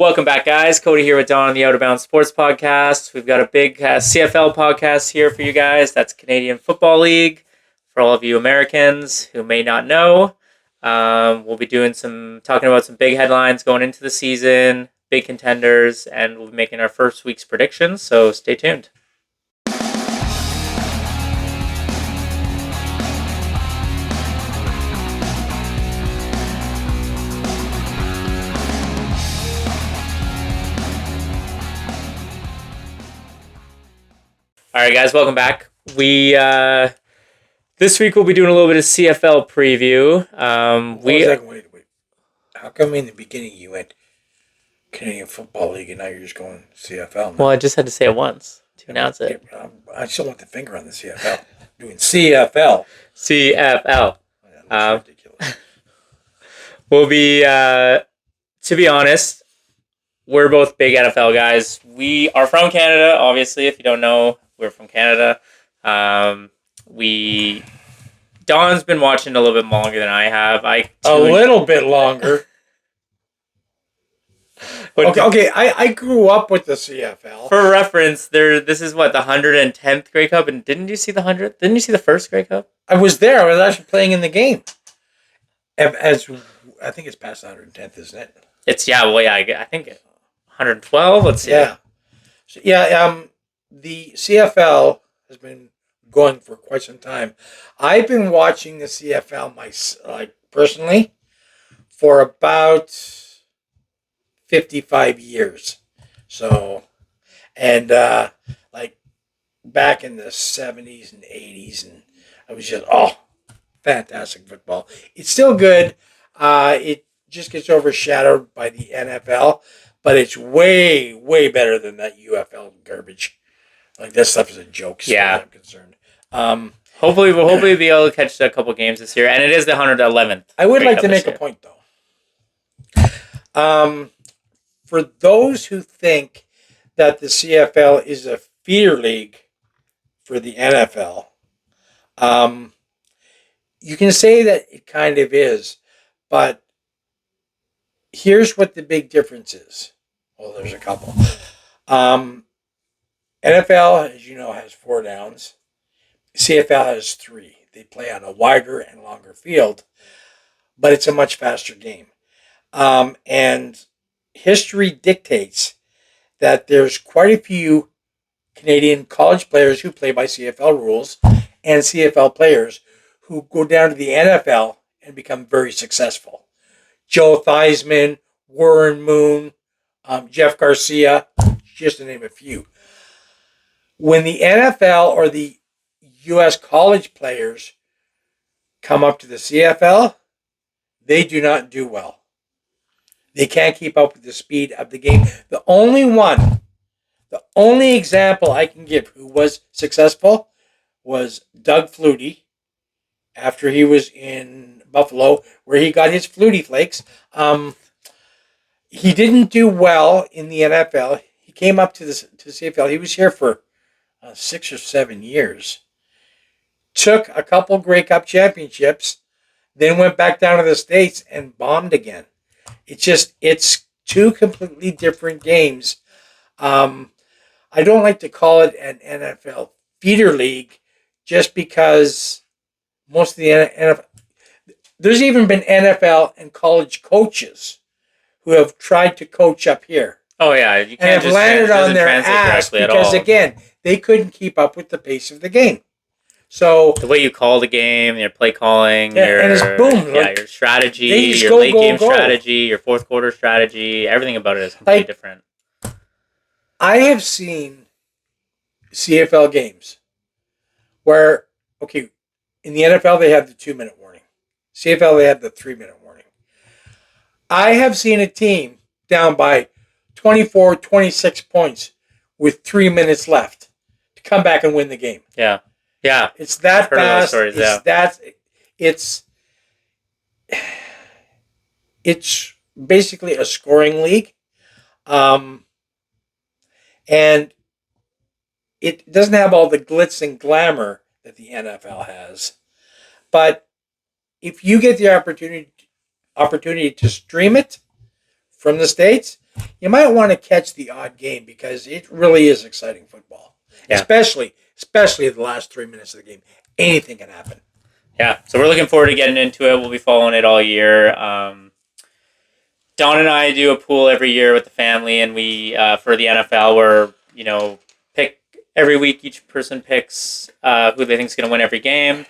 Welcome back, guys. Cody here with Don on the Out of Bounds Sports Podcast. We've got a big CFL podcast here for you guys. That's Canadian Football League. For all of you Americans who may not know, we'll be talking about some big headlines going into the season, big contenders, and we'll be making our first week's predictions. So stay tuned. All right, guys, welcome back. We this week we'll be doing a little bit of CFL preview. Wait. How come in the beginning you went Canadian Football League and now you're just going CFL? Now? Well, I just had to say it once to announce it. I still want the finger on the CFL. Doing CFL. CFL. That's ridiculous. We'll be, to be honest, we're both big NFL guys. We are from Canada, obviously. If you don't know, we're from Canada. Don's been watching a little bit longer than I have. A little bit longer. I grew up with the CFL. For reference, this is what, the 110th Grey Cup, and didn't you see the 100th? Didn't you see the first Grey Cup? I was there. I was actually playing in the game. As I think it's past the 110th, isn't it? I think 112. Let's see. Yeah. The CFL has been going for quite some time. I've been watching the CFL personally for about 55 years. So, and back in the 70s and 80s, and I was just fantastic football. It's still good. It just gets overshadowed by the NFL, but it's way, way better than that UFL garbage. Like, that stuff is a joke, as far as I'm concerned. Hopefully we'll be able to catch a couple games this year, and it is the 111th. I would like to make a point, though. For those who think that the CFL is a feeder league for the NFL, you can say that it kind of is, but here's what the big difference is. Well, there's a couple. NFL, as you know, has 4 downs. CFL has 3. They play on a wider and longer field, but it's a much faster game. And history dictates that there's quite a few Canadian college players who play by CFL rules and CFL players who go down to the NFL and become very successful. Joe Theismann, Warren Moon, Jeff Garcia, just to name a few. When the NFL or the U.S. college players come up to the CFL, they do not do well. They can't keep up with the speed of the game. The only example I can give who was successful was Doug Flutie after he was in Buffalo, where he got his Flutie Flakes. He didn't do well in the NFL. He came up to CFL. He was here for 6 or 7 years. Took a couple Grey Cup championships, then went back down to the States and bombed again. It's 2 completely different games. I don't like to call it an NFL feeder league just because most of the NFL... There's even been NFL and college coaches who have tried to coach up here. Oh, yeah. You can't and have landed on their ass because, again, they couldn't keep up with the pace of the game. So the way you call the game, your play calling, and it's boom. Your strategy, your late game strategy, your fourth quarter strategy, everything about it is completely different. I have seen CFL games where, in the NFL they have the 2-minute warning. CFL they have the 3-minute warning. I have seen a team down by 24, 26 points with 3 minutes left to come back and win the game. Yeah. Yeah. It's that fast. It's basically a scoring league. And it doesn't have all the glitz and glamour that the NFL has. But if you get the opportunity to stream it from the States, you might want to catch the odd game because it really is exciting football. Yeah. Especially the last 3 minutes of the game. Anything can happen. Yeah, so we're looking forward to getting into it. We'll be following it all year. Don and I do a pool every year with the family, and we for the NFL, where pick every week. Each person picks who they think is going to win every game.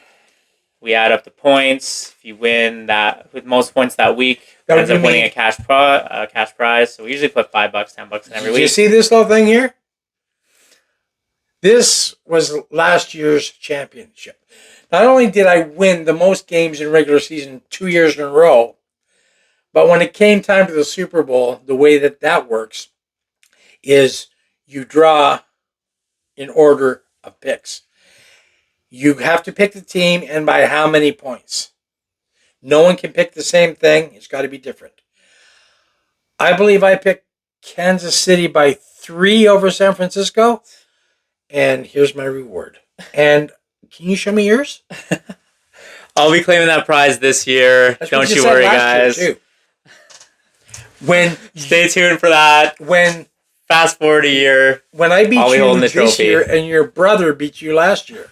We add up the points. If you win that with most points that week, ends up winning a cash prize. So we usually put $5, $10 in every week. Did you see this little thing here? This was last year's championship. Not only did I win the most games in regular season 2 years in a row, but when it came time to the Super Bowl, the way that works is you draw in order of picks. You have to pick the team and by how many points. No one can pick the same thing. It's got to be different. I believe I picked Kansas City by 3 over San Francisco. And here's my reward. And can you show me yours? I'll be claiming that prize this year. Don't you worry, guys. Stay tuned for that. Fast forward a year. When I beat you this year and your brother beat you last year,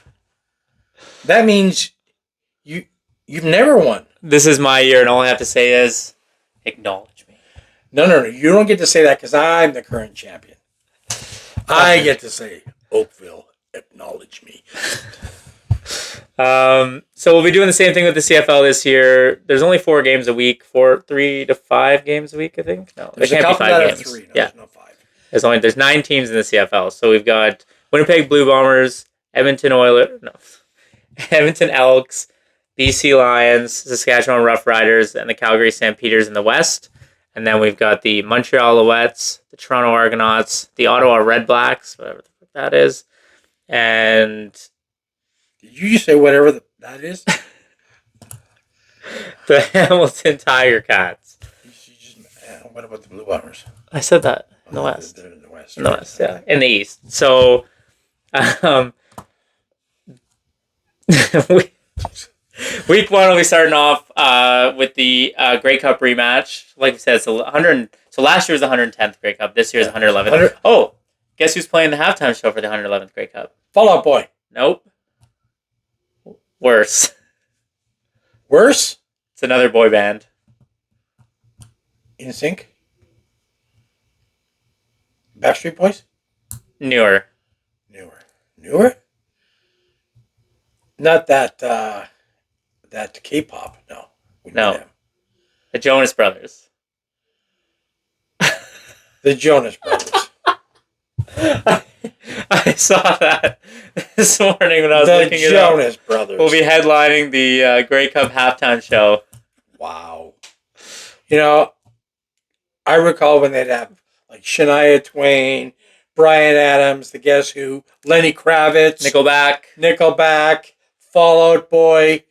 that means you've never won. This is my year, and all I have to say is acknowledge me. No. You don't get to say that because I'm the current champion. I get to say, Oakville, acknowledge me. So we'll be doing the same thing with the CFL this year. There's only 4 games a week, 3 to 5 games a week, I think. No, there can't be 5 games. 3. No, yeah, there's no 5. There's 9 teams in the CFL. So we've got Winnipeg Blue Bombers, Edmonton Elks, BC Lions, Saskatchewan Roughriders, and the Calgary Stampeders in the West. And then we've got the Montreal Alouettes, the Toronto Argonauts, the Ottawa Red Blacks, whatever the fuck that is, and did you just say whatever that is? the Hamilton Tiger Cats. What about the Blue Bombers? I said that in the West. They're in the West. In the West, yeah. In the East. So, week 1 will be starting off with the Grey Cup rematch. Like we said, it's 100. So last year was the 110th Grey Cup. This year is 111th. Oh, guess who's playing the halftime show for the 111th Grey Cup? Fall Out Boy. Nope. Worse. Worse? It's another boy band. In Sync? Backstreet Boys? Newer? Not that K-pop, no. No. The Jonas Brothers. The Jonas Brothers. I saw that this morning when I was looking it up. The Jonas Brothers. We'll be headlining the Grey Cup halftime show. Wow. I recall when they'd have like Shania Twain, Bryan Adams, the Guess Who, Lenny Kravitz, Nickelback, Fall Out Boy,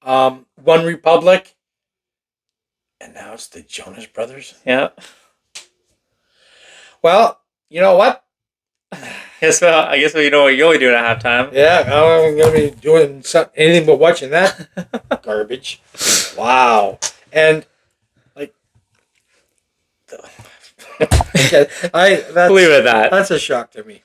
One Republic, and now it's the Jonas Brothers. Yeah. Well, you know what? I guess you know what you're only doing at halftime. Yeah, I'm going to be doing anything but watching that garbage. Wow. And like, believe it that. That's a shock to me.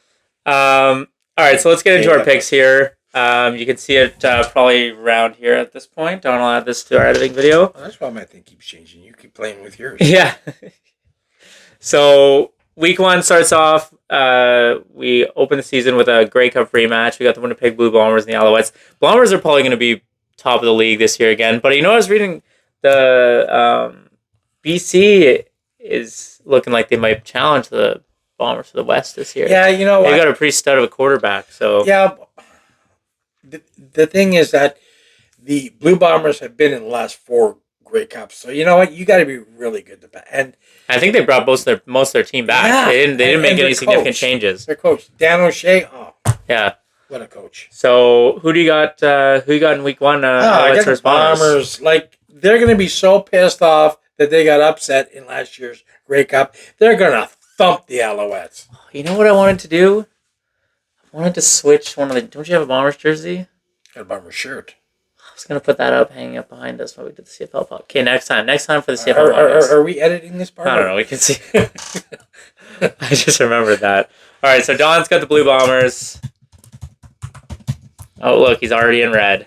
All right, so let's get into our picks here. You can see it probably around here at this point. I'll add this to our editing video. Well, that's why my thing keeps changing. You keep playing with yours. Yeah. So week 1 starts off. We open the season with a Grey Cup rematch. We got the Winnipeg Blue Bombers and the Alouettes. Bombers are probably going to be top of the league this year again. But I was reading the BC is looking like they might challenge the Bombers to the West this year. Yeah, you know what? They got a pretty stud of a quarterback. So yeah, the thing is that the Blue Bombers have been in the last 4 Grey Cups. So you know what? You got to be really good to bat. And I think they brought most of their team back. Yeah, they didn't make any significant changes. Their coach, Dan O'Shea. Oh, yeah, what a coach! So who you got in week 1? I got the Bombers. Like they're going to be so pissed off that they got upset in last year's Grey Cup. They're going to thump the Alouettes. You know what I wanted to do? I wanted to switch one of the. Don't you have a Bombers jersey? Got a Bombers shirt. was going to put that up, hanging up behind us when we did the CFL pod. Okay, next time for the CFL podcast. Are we editing this part? I don't know. We can see. I just remembered that. All right, so Don's got the Blue Bombers. Oh, look, he's already in red.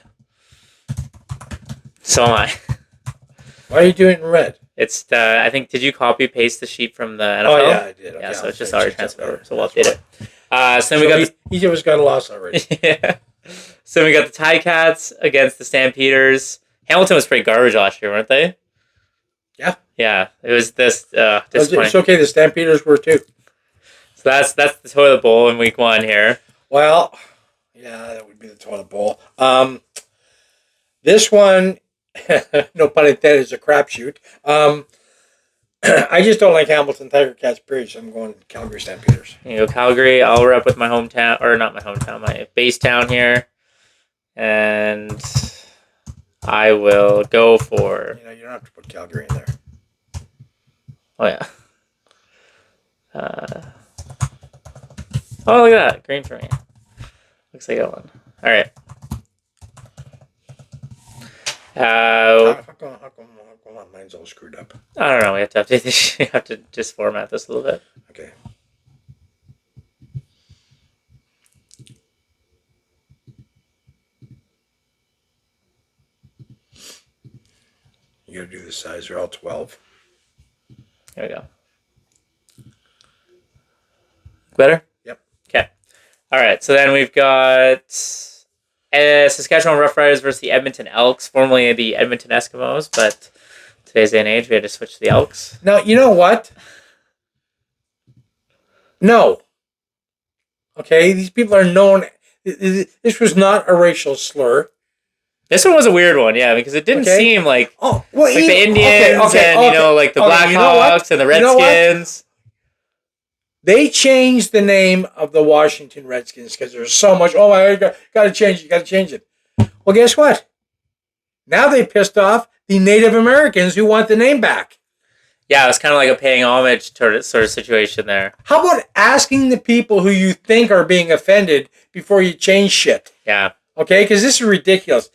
So am I. Why are you doing it in red? It's the, I think, did you copy paste the sheet from the NFL? Oh, yeah, I did. Okay, yeah, so I'll it's just already transferred over. So we'll That's update it. So then we got each of us got a loss already. yeah. So we got the Ticats against the Stampeders. Hamilton was pretty garbage last year, weren't they? Yeah. Yeah, it was this disappointing. It's okay. The Stampeders were too. So that's the toilet bowl in week 1 here. Well, yeah, that would be the toilet bowl. This one, no pun intended, is a crapshoot. I just don't like Hamilton Tiger Cats, period, so I'm going Calgary Stampeders. You go Calgary. I'll rep with my hometown, or not my hometown, my base town here. And I will go for... You don't have to put Calgary in there. Oh, yeah. Oh, look at that. Green for me. Looks like a one. All right. How come mine's all screwed up? I don't know. We have to update this. We have to just format this a little bit. Okay. You gotta do the size. They're all 12. There we go. Better? Yep. Okay. All right. So then we've got Saskatchewan Roughriders versus the Edmonton Elks, formerly the Edmonton Eskimos, but today's day and age, we had to switch to the Elks. Now, you know what? No. Okay, these people are known. This was not a racial slur. This one was a weird one, yeah, because it didn't seem like, well, like the Indians and, like the Blackhawks and the Redskins. They changed the name of the Washington Redskins because there's so much, gotta change it. Well, guess what? Now they pissed off the Native Americans who want the name back. Yeah, it was kind of like a paying homage sort of situation there. How about asking the people who you think are being offended before you change shit? Yeah. Okay, because this is ridiculous.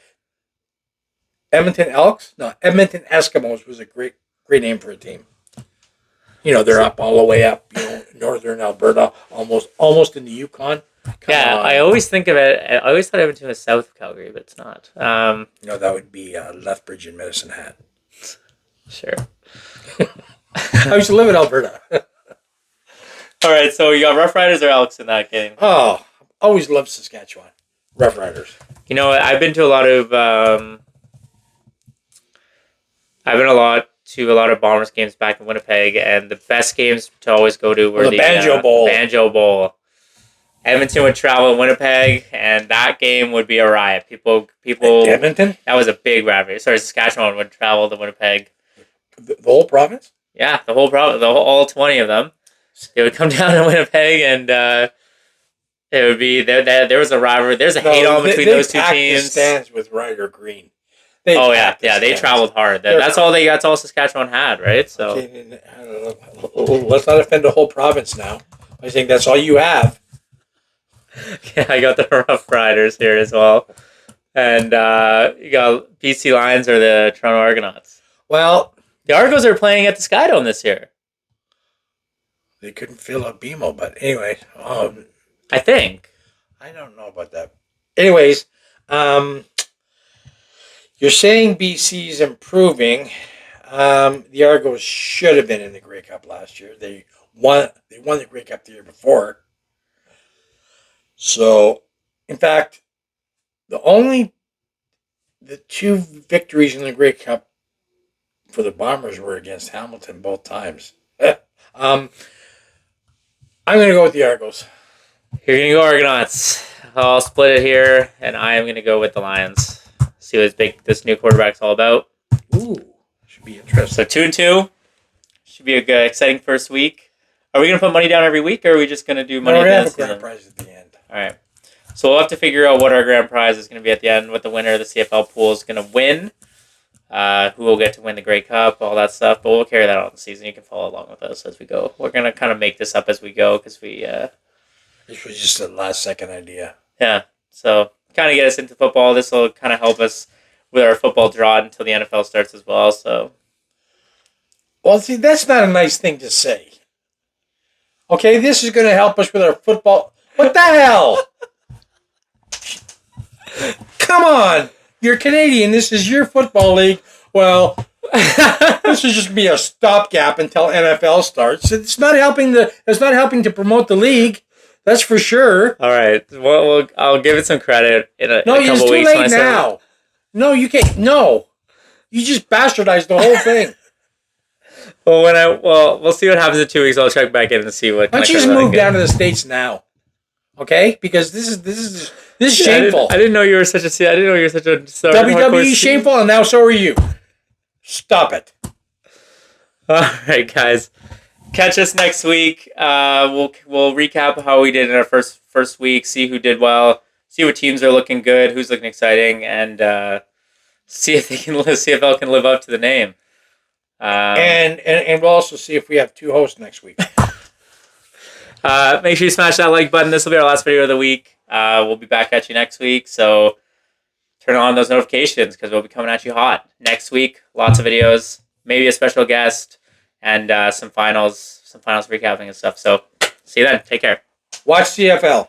Edmonton Elks? No, Edmonton Eskimos was a great name for a team. They're up all the way up, northern Alberta, almost in the Yukon. Come on. I always think of it. I always thought Edmonton was south of Calgary, but it's not. That would be Lethbridge and Medicine Hat. Sure. I used to live in Alberta. All right, so you got Rough Riders or Elks in that game? Oh, always loved Saskatchewan. Rough Riders. I've been to a lot of Bombers games back in Winnipeg, and the best games to always go to were the Banjo Bowl. Banjo Bowl. Edmonton would travel to Winnipeg, and that game would be a riot. People. Edmonton? That was a big rivalry. Sorry, Saskatchewan would travel to Winnipeg. The whole province? Yeah, the whole province, all 20 of them. They would come down to Winnipeg, and it would be there was a rivalry. There's a hate on between those two teams. The stands with Ryder Green. They traveled hard. That's all Saskatchewan had, right? So okay, let's not offend the whole province now. I think that's all you have. Yeah, I got the Rough Riders here as well, and you got BC Lions or the Toronto Argonauts. Well, the Argos are playing at the Skydome this year. They couldn't fill up BMO, but anyway, I think. I don't know about that. Anyways, you're saying BC's improving. The Argos should have been in the Grey Cup last year. They won the Grey Cup the year before. So, in fact, the two victories in the Grey Cup for the Bombers were against Hamilton both times. I'm going to go with the Argos. You're going to go Argonauts. I'll split it here, and I am going to go with the Lions. See what this new quarterback's all about. Ooh, should be interesting. So 2-2. Should be a good, exciting first week. Are we going to put money down every week, or are we just going to do money down? We're going to have a grand prize at the end. All right. So we'll have to figure out what our grand prize is going to be at the end, what the winner of the CFL pool is going to win, who will get to win the Grey Cup, all that stuff. But we'll carry that on the season. You can follow along with us as we go. We're going to kind of make this up as we go because we... This was just a last-second idea. Yeah. So kind of get us into football. This will kind of help us with our football drought until the NFL starts as well. So, Well, see, that's not a nice thing to say. Okay, this is going to help us with our football. What the hell? Come on. You're Canadian. This is your football league. Well, this is just be a stopgap until NFL starts. It's not helping to promote the league. That's for sure. all right. Well, I'll give it some credit in a No, couple it's too weeks. late now. No, you can't. No. You just bastardized the whole thing. Well, we'll see what happens in 2 weeks. I'll check back in and see what. Why don't you just move down to the States now? Okay? Because this is shameful. I didn't know you were such a. I didn't know you were such a. WWE shameful, and now so are you. Stop it. All right, guys. Catch us next week. We'll recap how we did in our first week. See who did well. See what teams are looking good. Who's looking exciting, and see if CFL can live up to the name. And we'll also see if we have 2 hosts next week. Make sure you smash that like button. This will be our last video of the week. We'll be back at you next week. So turn on those notifications because we'll be coming at you hot next week. Lots of videos, maybe a special guest, and some finals recapping and stuff. So see you then. Take care. Watch CFL.